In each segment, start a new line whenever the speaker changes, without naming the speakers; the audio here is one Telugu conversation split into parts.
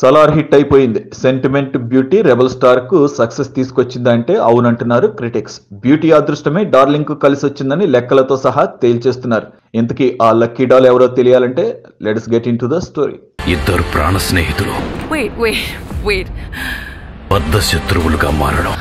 సలార్ హిట్ అయిపోయింది. సెంటిమెంట్ బ్యూటీ రెబల్ స్టార్ కు సక్సెస్ తీసుకొచ్చిందంటే అవునంటున్నారు క్రిటిక్స్. బ్యూటీ అదృష్టమే డార్లింగ్ కు కలిసి వచ్చిందని లెక్కలతో సహా తేల్చేస్తున్నారు. ఇంతకీ ఆ లక్కీ డాల్ ఎవరో తెలియాలంటే let's get in to the story.
ఇద్దరు ప్రాణ స్నేహితులు బద్ధ శత్రువులుగా మారడం.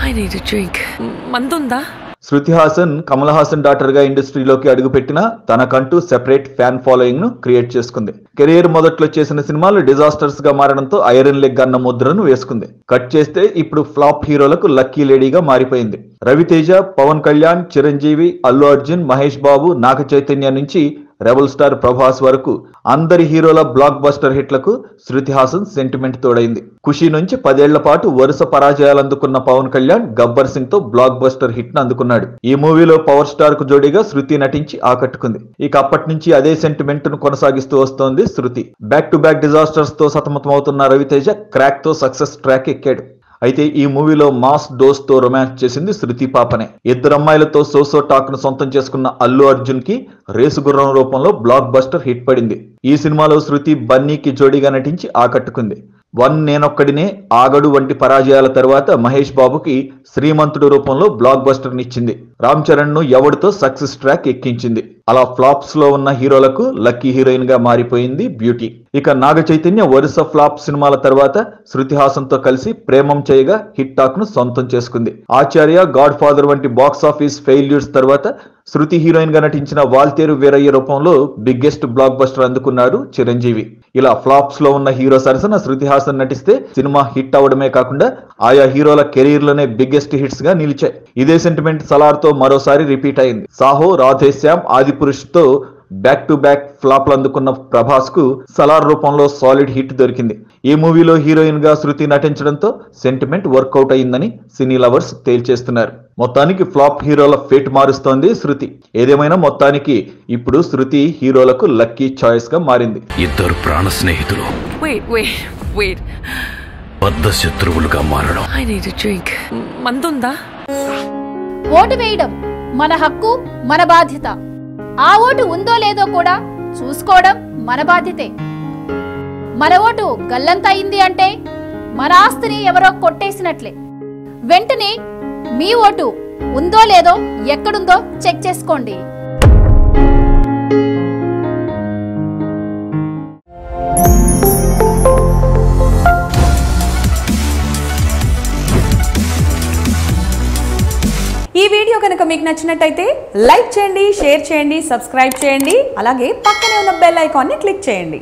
మందుందా?
శృతి హాసన్ కమల్ హాసన్ డాటర్ గా ఇండస్ట్రీలోకి అడుగుపెట్టినా తనకంటూ సెపరేట్ ఫ్యాన్ ఫాలోయింగ్ ను క్రియేట్ చేసుకుంది. కెరీర్ మొదట్లో చేసిన సినిమాలు డిజాస్టర్స్ గా మారడంతో ఐరన్ లెగ్ అన్న ముద్రను వేసుకుంది. కట్ చేస్తే ఇప్పుడు ఫ్లాప్ హీరోలకు లక్కీ లేడీగా మారిపోయింది. రవితేజ, పవన్ కళ్యాణ్, చిరంజీవి, అల్లు అర్జున్, మహేష్ బాబు, నాగ చైతన్య నుంచి రెబల్ స్టార్ ప్రభాస్ వరకు అందరి హీరోల block buster హిట్లకు Shruti Haasan sentiment తోడైంది. ఖుషి నుంచి 10 ఏళ్ల పాటు వరుస పరాజయాలు అందుకున్న పవన్ కళ్యాణ్ గబ్బర్ సింగ్ తో బ్లాక్ బస్టర్ హిట్ ను అందుకున్నాడు. ఈ మూవీలో పవర్ స్టార్ కు జోడీగా శృతి నటించి ఆకట్టుకుంది. ఇక అప్పటి నుంచి అదే సెంటిమెంట్ ను కొనసాగిస్తూ వస్తోంది శృతి. బ్యాక్ టు బ్యాక్ డిజాస్టర్స్ తో సతమతమవుతున్న రవితేజ క్రాక్ తో సక్సెస్ ట్రాక్ ఎక్కాడు. అయితే ఈ మూవీలో మాస్ డోస్ తో రొమాన్స్ చేసింది శృతి పాపనే. ఇద్దరు అమ్మాయిలతో సోసో టాక్ ను సొంతం చేసుకున్న అల్లు అర్జున్ కి రేసు గుర్రం రూపంలో బ్లాక్ బస్టర్ హిట్ పడింది. ఈ సినిమాలో శృతి బన్నీకి జోడీగా నటించి ఆకట్టుకుంది. వన్ నేనొక్కడినే, ఆగడు వంటి పరాజయాల తర్వాత మహేష్ బాబుకి శ్రీమంతుడు రూపంలో బ్లాక్ బస్టర్ నిచ్చింది. రామ్ చరణ్ ను ఎవడితో సక్సెస్ ట్రాక్ ఎక్కించింది. అలా ఫ్లాప్స్ లో ఉన్న హీరోలకు లక్కీ హీరోయిన్ గా మారిపోయింది బ్యూటీ. ఇక నాగ చైతన్య వరుస ఫ్లాప్ సినిమాల తర్వాత శృతి హాసన్ తో కలిసి ప్రేమం చేయగా హిట్ టాక్ ను సొంతం చేసుకుంది. ఆచార్య, గాడ్ ఫాదర్ వంటి బాక్స్ ఆఫీస్ ఫెయిల్యూర్స్ తర్వాత శృతి హీరోయిన్ గా నటించిన వాల్తేరు వీరయ్య రూపంలో బిగ్గెస్ట్ బ్లాక్ బస్టర్ అందుకున్నాడు చిరంజీవి. ఇలా ఫ్లాప్స్ లో ఉన్న హీరో సరసన శృతి హాసన్ నటిస్తే సినిమా హిట్ అవడమే కాకుండా ఆయా హీరోల కెరీర్ లోనే బిగ్గెస్ట్ హిట్స్ గా నిలిచాయి. ఇదే సెంటిమెంట్ సలార్ తో మరోసారి రిపీట్ అయింది. సాహో, రాధేశ్యామ్, ఆదిపురుష్ తో బ్యాక్ టు బ్యాక్ ఫ్లాప్లు అందుకున్న ప్రభాస్ కు సలార్ రూపంలో సాలిడ్ హిట్ దొరికింది. ఈ మూవీలో హీరోయిన్ గా శృతి నటించడంతో సెంటిమెంట్ వర్కౌట్ అయిందని సినీ లవర్స్ తేల్చేస్తున్నారు. మొత్తానికి ఫ్లాప్ హీరోల ఫేట్ మారుస్తోంది శృతి. ఏదేమైనా మొత్తానికి ఇప్పుడు శృతి హీరోలకు లక్కీ చాయిస్ గా మారింది.
ఇద్దరు ప్రాణ స్నేహితులు బద్ధ శత్రువులుగా మారడం. మందుందా?
ఓటు వేయడం మన హక్కు, మన బాధ్యత. ఆ ఓటు ఉందో లేదో కూడా చూసుకోవడం మన బాధ్యతే. మన ఓటు గల్లంత అయింది అంటే మన ఆస్తిని ఎవరో కొట్టేసినట్లే. వెంటనే మీ ఓటు ఉందో లేదో, ఎక్కడుందో చెక్ చేసుకోండి.
ఈ వీడియో కనుక మీకు నచ్చినట్టయితే లైక్ చేయండి, షేర్ చేయండి, సబ్స్క్రైబ్ చేయండి. అలాగే పక్కనే ఉన్న బెల్ ఐకాన్ని క్లిక్ చేయండి.